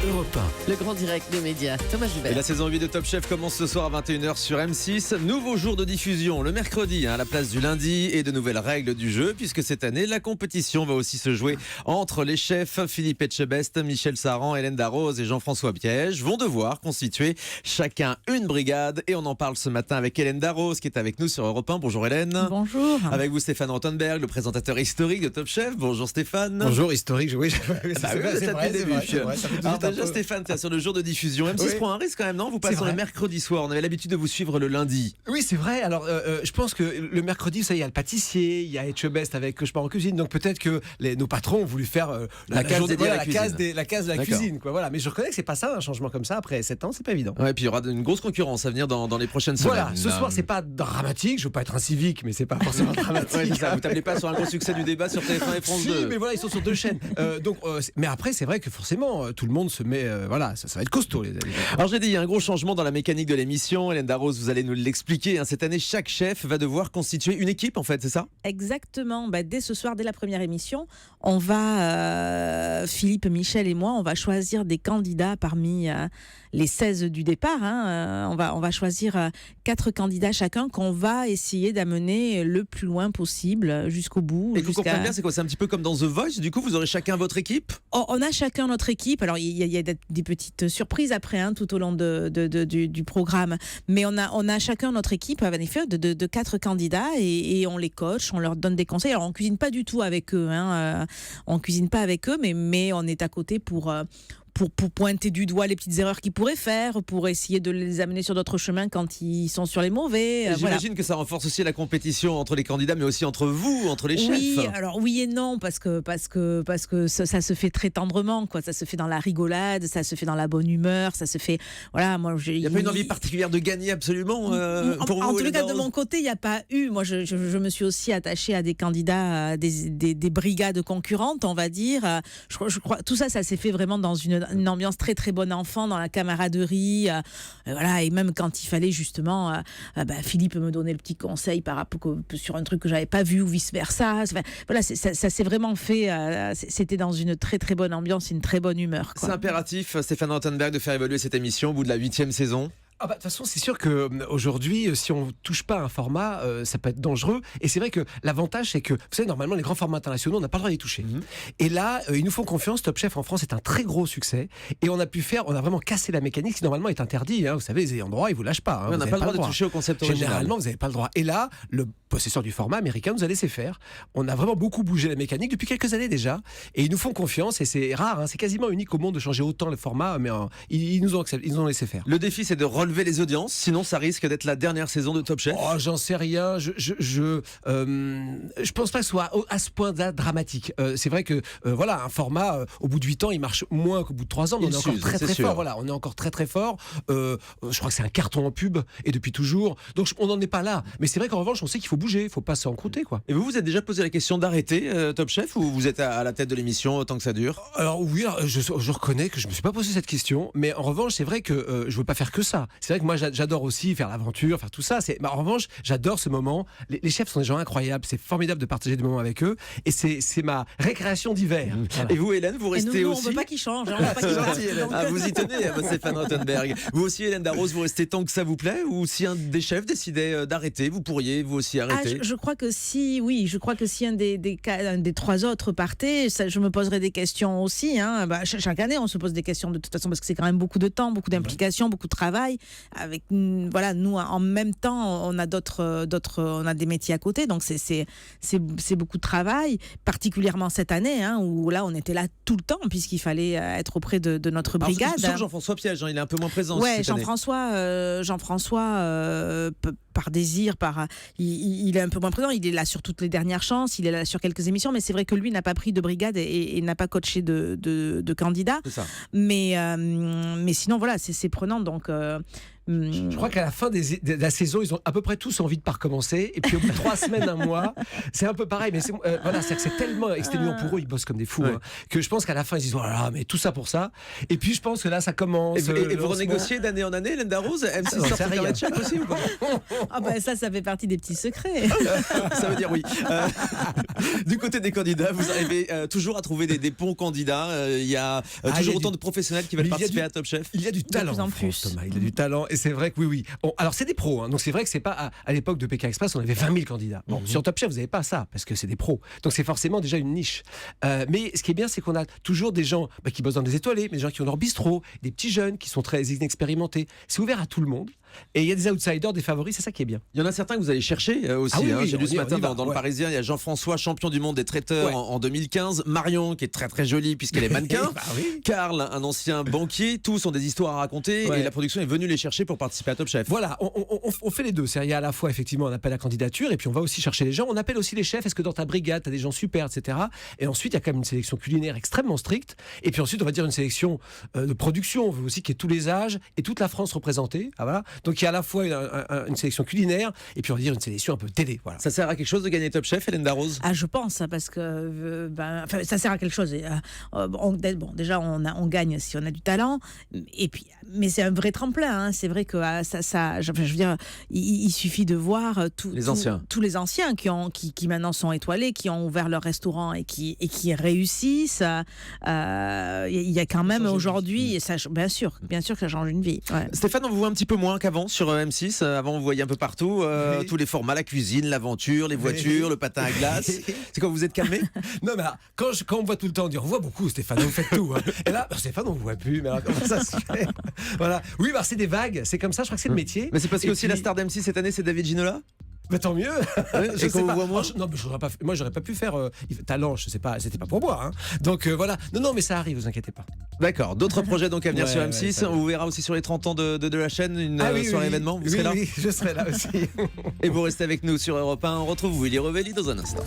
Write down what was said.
Europe 1. Le grand direct des médias, Thomas Et Joubert. la saison 8 de Top Chef commence ce soir à 21h sur M6. Nouveau jour de diffusion le mercredi à la place du lundi et de nouvelles règles du jeu puisque cette année la compétition va aussi se jouer entre les chefs Philippe Etchebest, Michel Saran, Hélène Darroze et Jean-François Piège vont devoir constituer chacun une brigade et on en parle ce matin avec Hélène Darroze qui est avec nous sur Europe 1. Bonjour Hélène. Bonjour. Avec vous Stéphane Rothenberg, le présentateur historique de Top Chef. Bonjour Stéphane. Bonjour, historique, oui. Bah oui, vous êtes là depuis le début. Alors déjà Stéphane, tiens, sur le jour de diffusion, M6 Oui. prend un risque quand même, non? Vous passez le mercredi soir, on avait l'habitude de vous suivre le lundi. Oui, c'est vrai. Alors, je pense que le mercredi, ça, il y a le pâtissier, il y a Etchebest avec Je pars en cuisine. Donc peut-être que nos patrons ont voulu faire La case dédiée à la cuisine. la case de la D'accord. cuisine, quoi. Voilà. Mais je reconnais que c'est pas ça, un changement comme ça après 7 ans, c'est pas évident. Ouais, puis il y aura une grosse concurrence à venir dans les prochaines semaines. Voilà, ce soir, c'est pas dramatique. Je veux pas être un civique, mais c'est pas forcément dramatique. Ouais, c'est ça, vous tablez pas sur un gros succès du débat sur TF1 et France Si, 2. mais voilà, ils sont sur 2 chaînes. Mais après, c'est vrai que forcément, tout le monde se met. Voilà, ça va être costaud, les amis. Alors j'ai dit, il y a un gros changement dans la mécanique de l'émission. Hélène Darroze, vous allez nous l'expliquer. Cette année, chaque chef va devoir constituer une équipe, en fait, c'est ça? Exactement. Dès ce soir, dès la première émission, on va, Philippe, Michel et moi, on va choisir des candidats parmi les 16 du départ. On va choisir 4 candidats chacun qu'on va essayer d'amener le plus loin possible jusqu'au bout. Et que vous comprenez bien, c'est quoi? C'est un petit peu comme dans The Voice. Du coup, vous aurez chacun votre équipe? On a chacun notre équipe. Alors, il y a des petites surprises après, tout au long du programme. Mais on a chacun notre équipe, en effet, de 4 candidats et on les coach, on leur donne des conseils. Alors, on cuisine pas du tout avec eux. On cuisine pas avec eux, mais on est à côté pour pointer du doigt les petites erreurs qu'ils pourraient faire, pour essayer de les amener sur d'autres chemins quand ils sont sur les mauvais. J'imagine que ça renforce aussi la compétition entre les candidats, mais aussi entre vous, entre les chefs. Oui, alors oui et non, parce que ça se fait très tendrement, quoi. Ça se fait dans la rigolade, ça se fait dans la bonne humeur, ça se fait. Voilà, moi. Il n'y a pas une envie particulière de gagner absolument pour vous. En tout Hélène cas, de Darroze mon côté, il n'y a pas eu. Moi, je me suis aussi attachée à des candidats, des brigades concurrentes, on va dire. Je crois tout ça s'est fait vraiment dans une ambiance très très bon enfant, dans la camaraderie, voilà. Et même quand il fallait justement, Philippe me donnait le petit conseil par rapport sur un truc que j'avais pas vu ou vice versa. Voilà, ça s'est vraiment fait. C'était dans une très très bonne ambiance, une très bonne humeur, quoi. C'est impératif, Stéphane Rothenberg, de faire évoluer cette émission au bout de la 8e saison. De toute façon, c'est sûr que aujourd'hui, si on touche pas à un format, ça peut être dangereux. Et c'est vrai que l'avantage, c'est que, vous savez, normalement, les grands formats internationaux, on n'a pas le droit d'y toucher. Et là, ils nous font confiance. Top Chef en France est un très gros succès. Et on a vraiment cassé la mécanique qui normalement est interdit. Vous savez, les ayants droit, ils vous lâchent pas. On n'a pas le droit de toucher au concept original. Généralement, vous n'avez pas le droit. Et là, le possesseur du format américain nous a laissé faire. On a vraiment beaucoup bougé la mécanique depuis quelques années déjà. Et ils nous font confiance. Et c'est rare. C'est quasiment unique au monde de changer autant le format. Mais ils nous ont laissé faire. Le défi, c'est de relever les audiences, sinon ça risque d'être la dernière saison de Top Chef. Oh, j'en sais rien. Je pense pas que ce soit à ce point-là dramatique. C'est vrai que voilà, un format au bout de 8 ans, il marche moins qu'au bout de 3 ans. Mais on est encore très très fort. Voilà, on est encore très très fort. Je crois que c'est un carton en pub et depuis toujours. Donc on n'en est pas là. Mais c'est vrai qu'en revanche, on sait qu'il faut bouger, il faut pas s'encrouter, quoi. Et vous êtes déjà posé la question d'arrêter Top Chef ou vous êtes à la tête de l'émission autant que ça dure? Alors oui, je reconnais que je me suis pas posé cette question, mais en revanche, c'est vrai que je veux pas faire que ça. C'est vrai que moi, j'adore aussi faire l'aventure, faire tout ça. En revanche, j'adore ce moment. Les chefs sont des gens incroyables. C'est formidable de partager des moments avec eux, et c'est ma récréation d'hiver. Voilà. Et vous, Hélène, vous restez nous, aussi? on veut pas qu'ils changent. On veut pas qu'ils Gentil, changent. Hélène. Vous y tenez, Stéphane Rothenberg. Vous aussi, Hélène Darroze, vous restez tant que ça vous plaît, ou si un des chefs décidait d'arrêter, vous pourriez vous aussi arrêter? Je crois que si un des 3 autres partait, je me poserais des questions aussi. Chaque année, on se pose des questions de toute façon parce que c'est quand même beaucoup de temps, beaucoup d'implications, beaucoup de travail. Avec voilà, nous en même temps, on a des métiers à côté, donc c'est beaucoup de travail, particulièrement cette année, où là on était là tout le temps puisqu'il fallait être auprès de notre brigade. Sauf Jean-François Piège, il est un peu moins présent. Ouais, cette année. Jean-François, par désir, il est un peu moins présent. Il est là sur toutes les dernières chances, il est là sur quelques émissions, mais c'est vrai que lui n'a pas pris de brigade et n'a pas coaché de candidats. C'est ça. Mais sinon, voilà, c'est prenant. Donc, Je crois qu'à la fin de la saison, ils ont à peu près tous envie de pas recommencer. Et puis au bout de 3 semaines, un mois, c'est un peu pareil. Mais voilà, c'est tellement exténuant pour eux, ils bossent comme des fous, que je pense qu'à la fin, ils se disent, oh là là, mais tout ça pour ça. Et puis je pense que là, ça commence. Et vous renégociez d'année en année, Linda Rose? M6 sort un carnet de chèques aussi ou pas? Ah ben ça fait partie des petits secrets. Ça veut dire oui. Du côté des candidats, vous arrivez toujours à trouver des bons candidats. Il y a toujours autant de professionnels qui veulent participer à Top Chef. Il y a du talent en plus. Thomas, il y a du talent. Et c'est vrai que oui. Alors c'est des pros. Donc c'est vrai que c'est pas à l'époque de Pékin Express, on avait 20 000 candidats. Bon, sur Top Chef, vous n'avez pas ça parce que c'est des pros. Donc c'est forcément déjà une niche. Mais ce qui est bien, c'est qu'on a toujours des gens qui bossent dans des étoilés, mais des gens qui ont leur bistrot, des petits jeunes qui sont très inexpérimentés. C'est ouvert à tout le monde. Et il y a des outsiders, des favoris, c'est ça qui est bien. Il y en a certains que vous allez chercher aussi. J'ai lu ce matin dans le Parisien, il y a Jean-François, champion du monde des traiteurs en 2015. Marion, qui est très très jolie puisqu'elle est mannequin. Karl, un ancien banquier. Tous ont des histoires à raconter et la production est venue les chercher pour participer à Top Chef. Voilà, on fait les deux. Il y a à la fois effectivement un appel à candidature et puis on va aussi chercher les gens. On appelle aussi les chefs. Est-ce que dans ta brigade, tu as des gens super, etc. Et ensuite, il y a quand même une sélection culinaire extrêmement stricte. Et puis ensuite, on va dire une sélection de production. On veut aussi qu'il y ait tous les âges et toute la France représentée. Ah, voilà. Donc il y a à la fois une sélection culinaire et puis on va dire une sélection un peu télé. Voilà. Ça sert à quelque chose de gagner Top Chef, Hélène Darroze? Je pense, parce que ça sert à quelque chose. Déjà, on gagne si on a du talent, et puis, mais c'est un vrai tremplin. C'est vrai que je veux dire, il suffit de voir tous les anciens qui maintenant sont étoilés, qui ont ouvert leur restaurant et qui réussissent. Il y a quand même aujourd'hui, et ça, bien sûr que ça change une vie. Ouais. Stéphane, on vous voit un petit peu moins qu'avant sur M6. Avant, on vous voyait un peu partout, tous les formats, la cuisine, l'aventure, les voitures, le patin à glace. C'est quand vous êtes calmé? Non, mais quand on me voit tout le temps, on dit on voit beaucoup, Stéphane, vous faites tout. Et là, Stéphane, on ne voit plus. Mais alors, comment ça se fait? Voilà. Oui, c'est des vagues, c'est comme ça, je crois que c'est le métier. Mais c'est parce que aussi la star d'M6 cette année, c'est David Ginola? Bah tant mieux. Je sais pas. Non, mais j'aurais pas pu faire talent. Je sais pas, c'était pas pour moi. Donc voilà. Non, mais ça arrive, vous inquiétez pas. D'accord. D'autres projets donc à venir sur M6. On vous verra aussi sur les 30 ans de la chaîne, une soirée événement. Vous serez là? Oui, je serai là aussi. Et vous restez avec nous sur Europe 1. On retrouve Willy Revelli dans un instant.